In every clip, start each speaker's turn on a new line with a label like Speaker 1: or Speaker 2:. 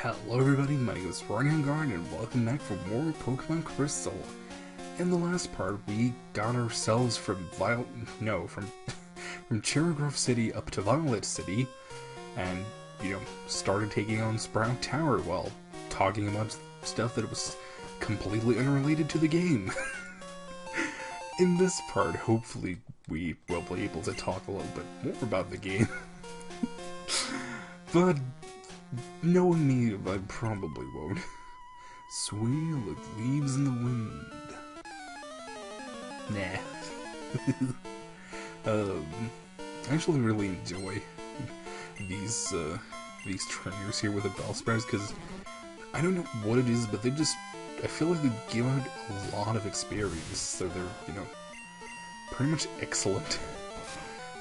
Speaker 1: Hello everybody, my name is Ronja and welcome back for more Pokemon Crystal. In the last part, we got ourselves from from Cherry Grove City up to Violet City, and, started taking on Sprout Tower while talking about stuff that was completely unrelated to the game. In this part, hopefully we will be able to talk a little bit more about the game. But knowing me, I probably won't. Sway like leaves in the wind. Nah. I actually really enjoy these trainers here with the Bellsprout because I don't know what it is, but I feel like they give out a lot of experience, so they're, pretty much excellent,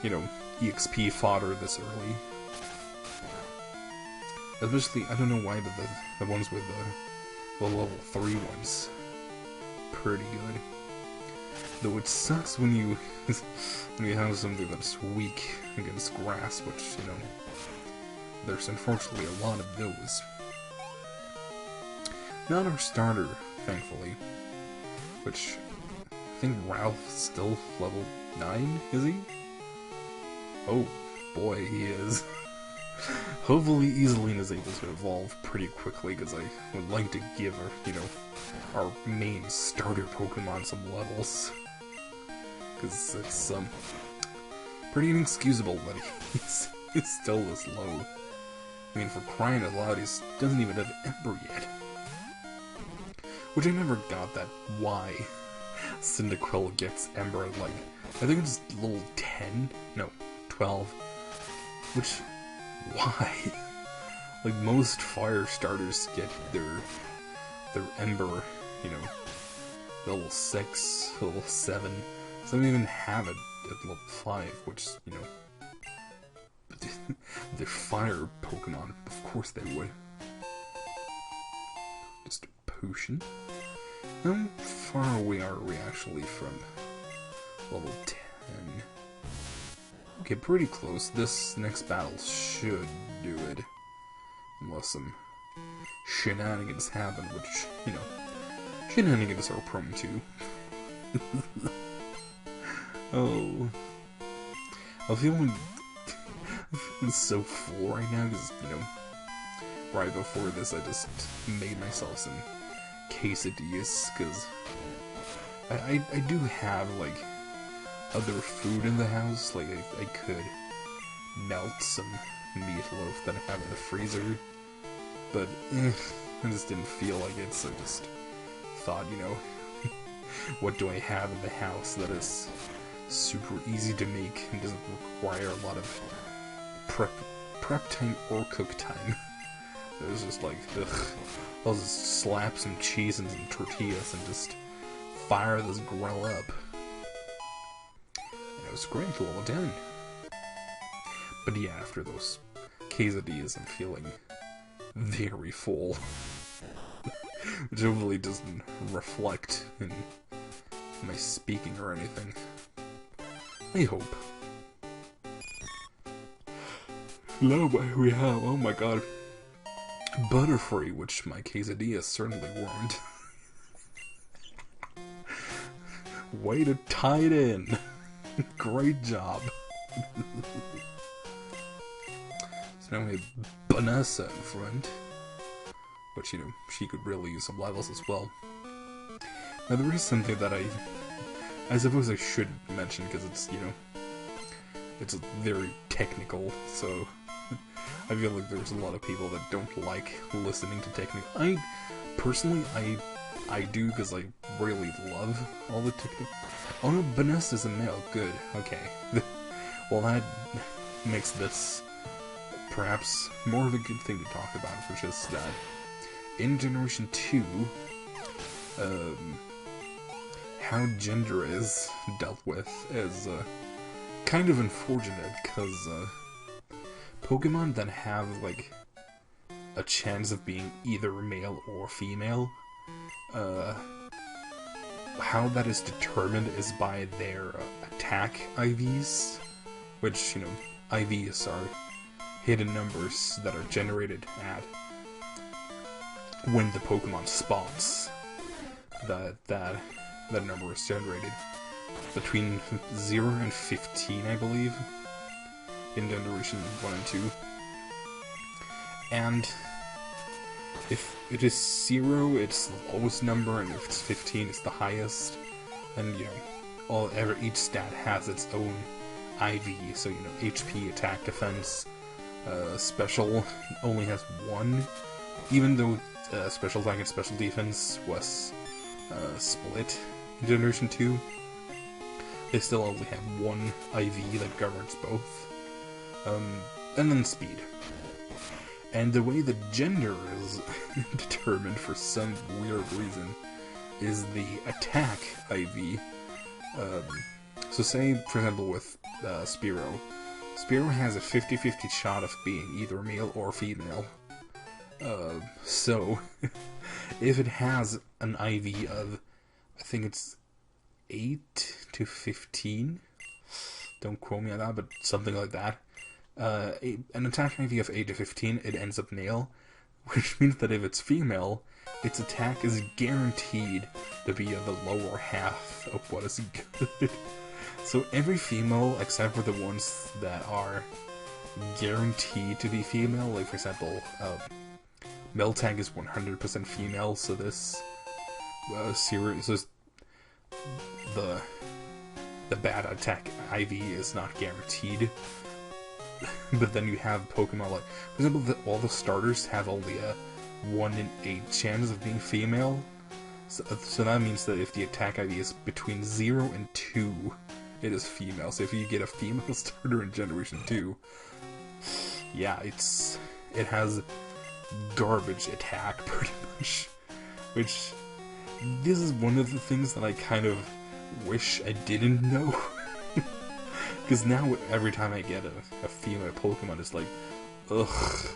Speaker 1: EXP fodder this early. Especially, I don't know why, but the ones with the level 3 ones. Pretty good. Though it sucks when you have something that's weak against grass, which, there's unfortunately a lot of those. Not our starter, thankfully. Which, I think Ralph's still level 9, is he? Oh, boy, he is. Hopefully Easelina is able to evolve pretty quickly, because I would like to give her, our main starter Pokemon some levels. Because it's, pretty inexcusable that he's still this low. I mean, for crying out loud, he doesn't even have Ember yet. Which I never got that, why Cyndaquil gets Ember at, I think it's level 10? No, 12. Which, why? Most fire starters get their Ember, level 6, level 7. Some even have it at level 5, which, they're fire Pokemon. Of course they would. Just a potion. How far away are we actually from level 10? Okay, pretty close. This next battle should do it. Unless some shenanigans happen, which, shenanigans are prone to. Oh. I'm feeling so full right now, because, right before this I just made myself some quesadillas, because I do have, other food in the house. I could melt some meatloaf that I have in the freezer, but I just didn't feel like it, so I just thought, what do I have in the house that is super easy to make and doesn't require a lot of prep time or cook time. It was just like, ugh, I'll just slap some cheese and some tortillas and just fire this grill up. And it was great, well done. But yeah, after those quesadillas, I'm feeling very full. Which hopefully doesn't reflect in my speaking or anything. I hope. Now we have, oh my god, Butterfree, which my quesadillas certainly weren't. Way to tie it in. Great job. So now we have Vanessa in front. But, she could really use some levels as well. Now there is something that I suppose I should mention, because it's, it's very technical, so I feel like there's a lot of people that don't like listening to technical. Personally, I do, because I really love all the technical. Oh no, Vanessa's a male, good, okay. Well, that makes this perhaps more of a good thing to talk about, which is that in Generation 2, how gender is dealt with is kind of unfortunate, because Pokemon that have a chance of being either male or female, how that is determined is by their attack IVs, which, IVs are hidden numbers that are generated at when the Pokemon spawns, that number is generated. Between 0 and 15, I believe, in Generation 1 and 2. And if it is 0, it's the lowest number, and if it's 15, it's the highest. And, you know, each stat has its own IV, so, you know, HP, attack, defense, special only has 1, even though special attack and special defense was split in Generation 2. They still only have 1 IV that governs both. And then speed. And the way the gender is determined for some weird reason is the attack IV. So say, for example, with Spearow. Spearow has a 50-50 shot of being either male or female. So, if it has an IV of, I think it's 8 to 15, don't quote me on that, but something like that, an attack IV of 8 to 15, it ends up male, which means that if it's female, its attack is guaranteed to be of the lower half of what is good. So every female, except for the ones that are guaranteed to be female, like for example, Meltag is 100% female, so this series is the bad attack IV is not guaranteed. But then you have Pokemon like, for example, all the starters have only a 1 in 8 chance of being female. So that means that if the attack IV is between 0 and 2, it is female. So if you get a female starter in Generation 2, yeah, it has garbage attack, pretty much. Which, this is one of the things that I kind of wish I didn't know. Because now, every time I get a female Pokemon, it's like, ugh,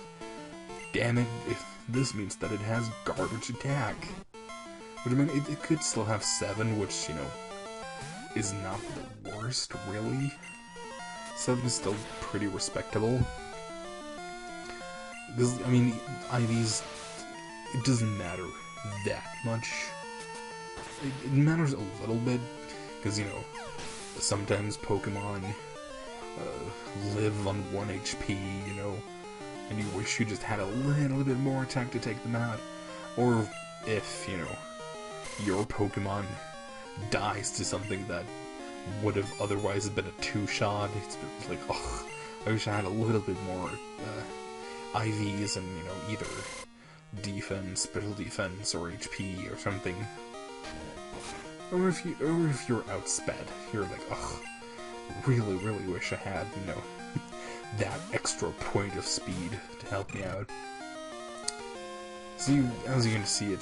Speaker 1: damn it, if this means that it has garbage attack. But I mean, it could still have 7, which, you know, is not the worst, really. 7 is still pretty respectable. Because, I mean, IVs, it doesn't matter that much. It matters a little bit, because, you know, sometimes Pokemon live on 1 HP, you know, and you wish you just had a little bit more attack to take them out. Or if, you know, your Pokemon dies to something that would have otherwise been a 2-shot, it's like, oh, I wish I had a little bit more IVs and, you know, either defense, special defense, or HP or something. Or if you're outsped, you're like, ugh, really wish I had, you know, that extra point of speed to help me out. So as you can see,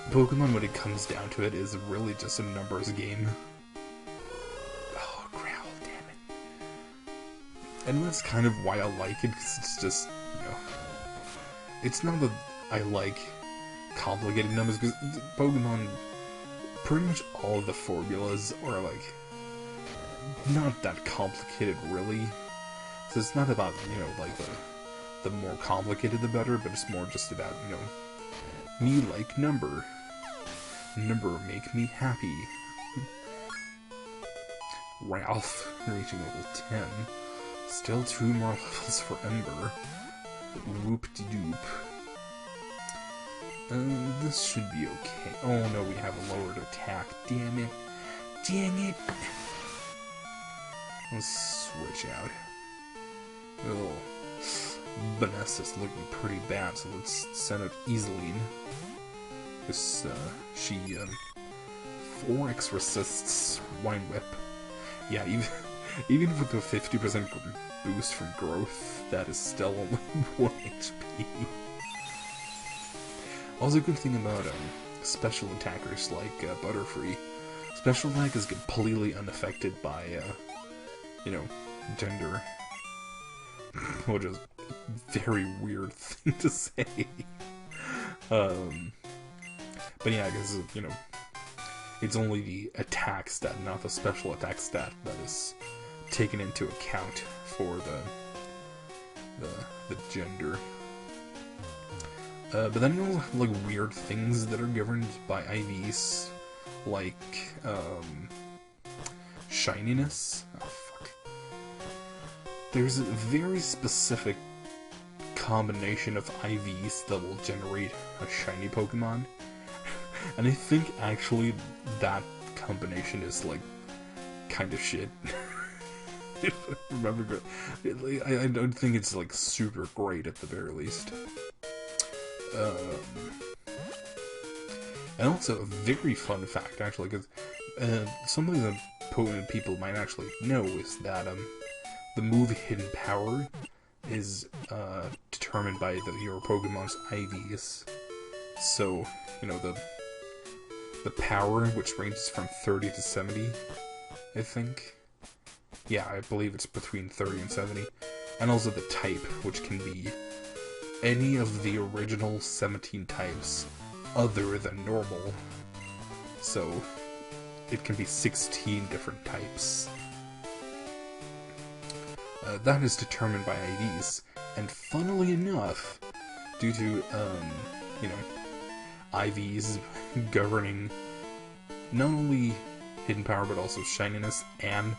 Speaker 1: Pokemon, when it comes down to it, is really just a numbers game. Oh, growl, damn it. And that's kind of why I like it, because it's just, you know, it's not that I like complicated numbers, because Pokemon, pretty much all of the formulas are, like, not that complicated, really. So it's not about, you know, like, the more complicated the better, but it's more just about, you know, me like number. Number make me happy. Ralph, reaching level 10. Still 2 more levels for Ember. Whoop-de-doop. This should be okay. Oh no, we have a lowered attack. Damn it. Dang it! Let's switch out. Oh. Vanessa's looking pretty bad, so let's send out Easeline. Because, she, 4x resists Wine Whip. Yeah, even with the 50% boost from growth, that is still only 1 HP. Also, a good thing about, special attackers like, Butterfree. Special attack is completely unaffected by, you know, gender. Which is a very weird thing to say. But yeah, because, you know, it's only the attack stat, not the special attack stat, that is taken into account for the gender. But then you also have, like, weird things that are governed by IVs, like, shininess. Oh, fuck. There's a very specific combination of IVs that will generate a shiny Pokemon, and I think, actually, that combination is, like, kind of shit. If I remember correctly. I don't think it's, like, super great at the very least. And also, a very fun fact, actually, because something that people might actually know is that the move Hidden Power is determined by your Pokemon's IVs. So, you know, the power, which ranges from 30 to 70, I think. Yeah, I believe it's between 30 and 70. And also the type, which can be any of the original 17 types other than normal. So, it can be 16 different types. That is determined by IVs, and funnily enough, due to, you know, IVs governing not only Hidden Power but also Shininess, and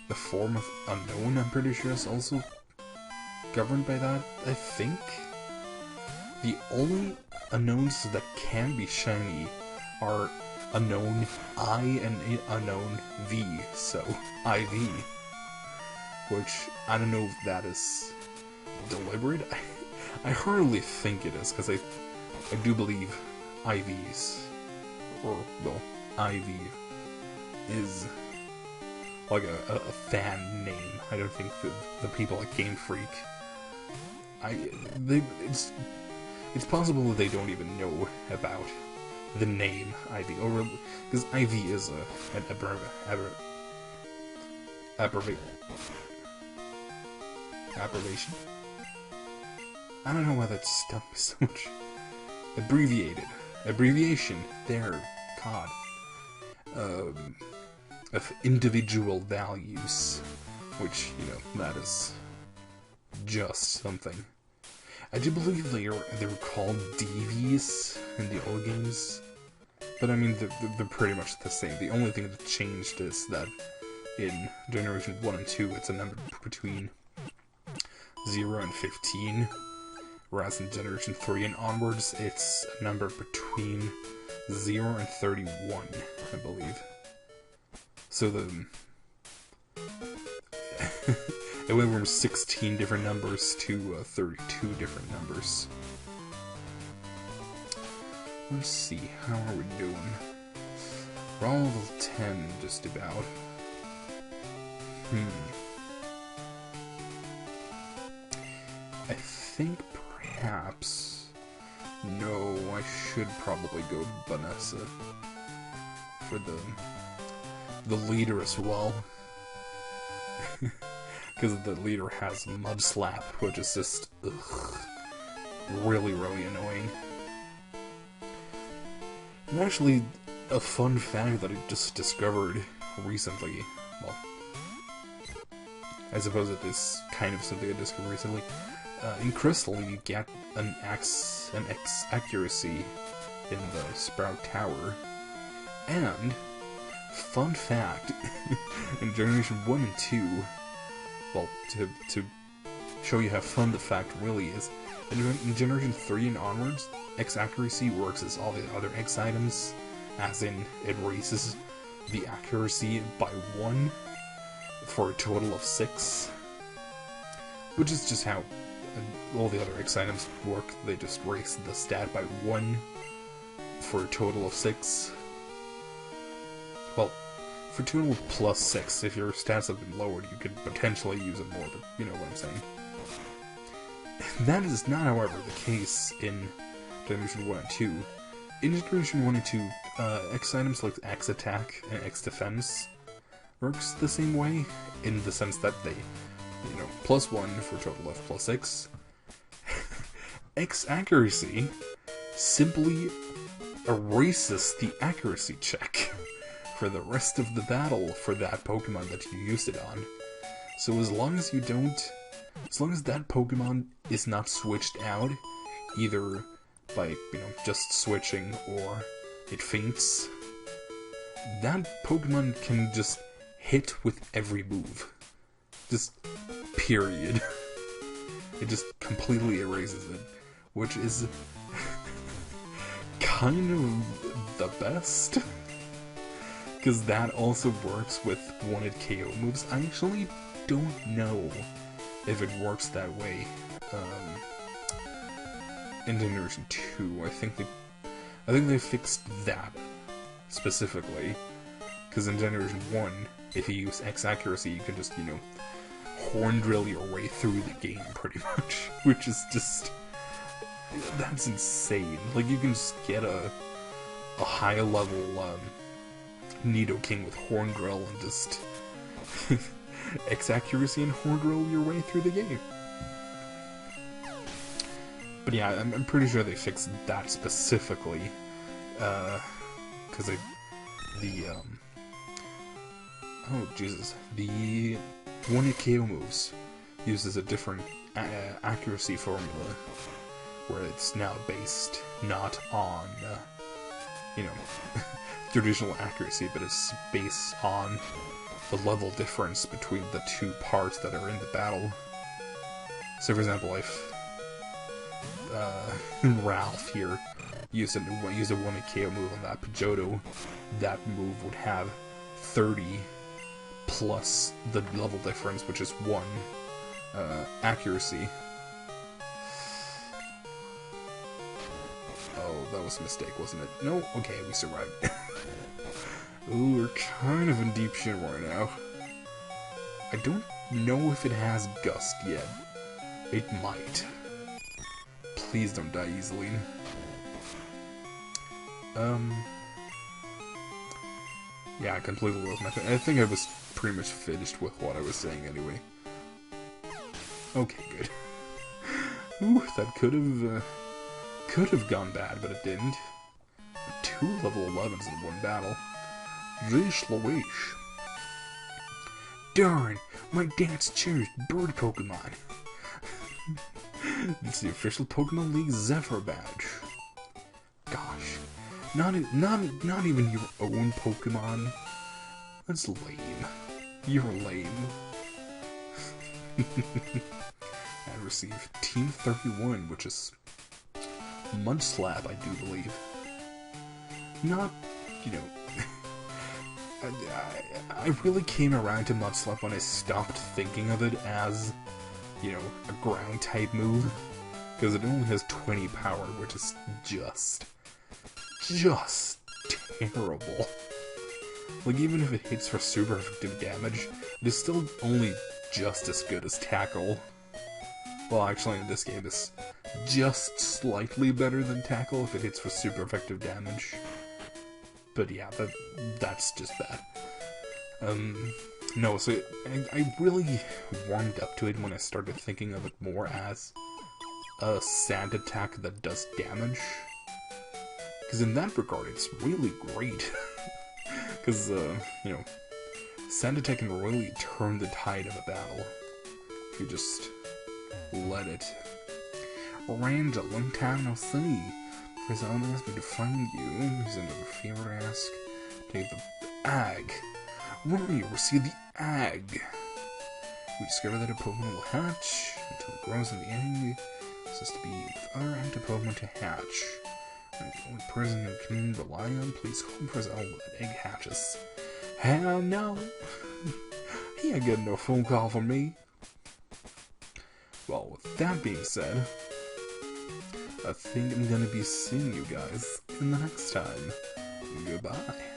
Speaker 1: the form of Unknown, I'm pretty sure, is also governed by that, I think? The only Unknowns that can be shiny are Unknown I and Unknown V, so IV. Which, I don't know if that is deliberate. I hardly think it is, because I do believe IVs, or, well, IV, is like a fan name. I don't think the people at Game Freak, it's possible that they don't even know about the name IV, or because IV is an abbreviation. I don't know why that stuck me so much. Abbreviation. There, God. Of individual values, which, you know, that is just something. I do believe they were called DVs in the old games, but I mean, they're pretty much the same. The only thing that changed is that in Generation 1 and 2, it's a number between 0 and 15, whereas in Generation 3 and onwards, it's a number between 0 and 31, I believe. So it went from 16 different numbers to 32 different numbers. Let's see, how are we doing? We're all level 10, just about. I think perhaps... No, I should probably go Vanessa for the leader as well. Because the leader has Mud Slap, which is just really, really annoying. And actually, a fun fact that I just discovered recently, well, I suppose it is kind of something I discovered recently. In Crystal, you get an X accuracy in the Sprout Tower, and fun fact, in Generation 1 and 2, well, to show you how fun the fact really is, in Generation 3 and onwards, X accuracy works as all the other X items, as in, it raises the accuracy by 1 for a total of 6, which is just how all the other X items work. They just raise the stat by 1 for a total of 6. Well, for a total of plus 6, if your stats have been lowered, you could potentially use it more, but you know what I'm saying. That is not, however, the case in Generation 1 and 2. In Generation 1 and 2, X items like X Attack and X Defense works the same way, in the sense that they, you know, plus 1 for a total of plus 6. X Accuracy simply erases the accuracy check for the rest of the battle for that Pokemon that you used it on. So as long as that Pokemon is not switched out, either by, just switching, or it faints, that Pokemon can just hit with every move. Just, period. It just completely erases it, which is kind of the best. Because that also works with wanted KO moves. I actually don't know if it works that way in Generation 2. I think they fixed that specifically. Because in Generation 1, if you use X accuracy, you can just, horn drill your way through the game, pretty much. Which is just... that's insane. Like, you can just get a high-level Nidoking with horn drill and just... X accuracy and horn drill your way through the game. But yeah, I'm pretty sure they fixed that specifically. Because oh, Jesus. The wanted KO moves uses a different accuracy formula, where it's now based not on, traditional accuracy, but it's based on the level difference between the two parts that are in the battle. So, for example, if Ralph here used a wanted KO move on that Pidgeotto, that move would have 30 plus the level difference, which is 1 accuracy. Oh, that was a mistake, wasn't it? No? Okay, we survived. Ooh, we're kind of in deep shit right now. I don't know if it has Gust yet. It might. Please don't die easily. Yeah, I completely lost my thing. I think I was pretty much finished with what I was saying anyway. Okay, good. Ooh, that could have gone bad, but it didn't. 2 level 11s in one battle. Jeez Louise. Darn, my dad's cherished bird Pokemon. It's the official Pokemon League Zephyr badge. Gosh, not even your own Pokemon. That's lame. You're lame. I received Team 31, which is Mudslap, I do believe. Not, I really came around to Mudslap when I stopped thinking of it as, a ground-type move. Because it only has 20 power, which is just terrible. Like, even if it hits for super effective damage, it is still only just as good as Tackle. Well, actually, in this game, it's just slightly better than Tackle if it hits for super effective damage. But yeah, that's just bad. No, so I really warmed up to it when I started thinking of it more as a sand attack that does damage. Because in that regard, it's really great. Because, sand attack can really turn the tide of a battle. If you just let it. Ronja, long time no see. His owner asked me to find you. He's another favor to ask. Take the egg. Ronja, receive the egg. We discover that a Pokemon will hatch until it grows in the egg. This is to be the other active Pokemon to hatch. And the only person you can rely on, please call for his own when that egg hatches. Hell no! He ain't getting no phone call from me. Well, with that being said, I think I'm gonna be seeing you guys in the next time. Goodbye.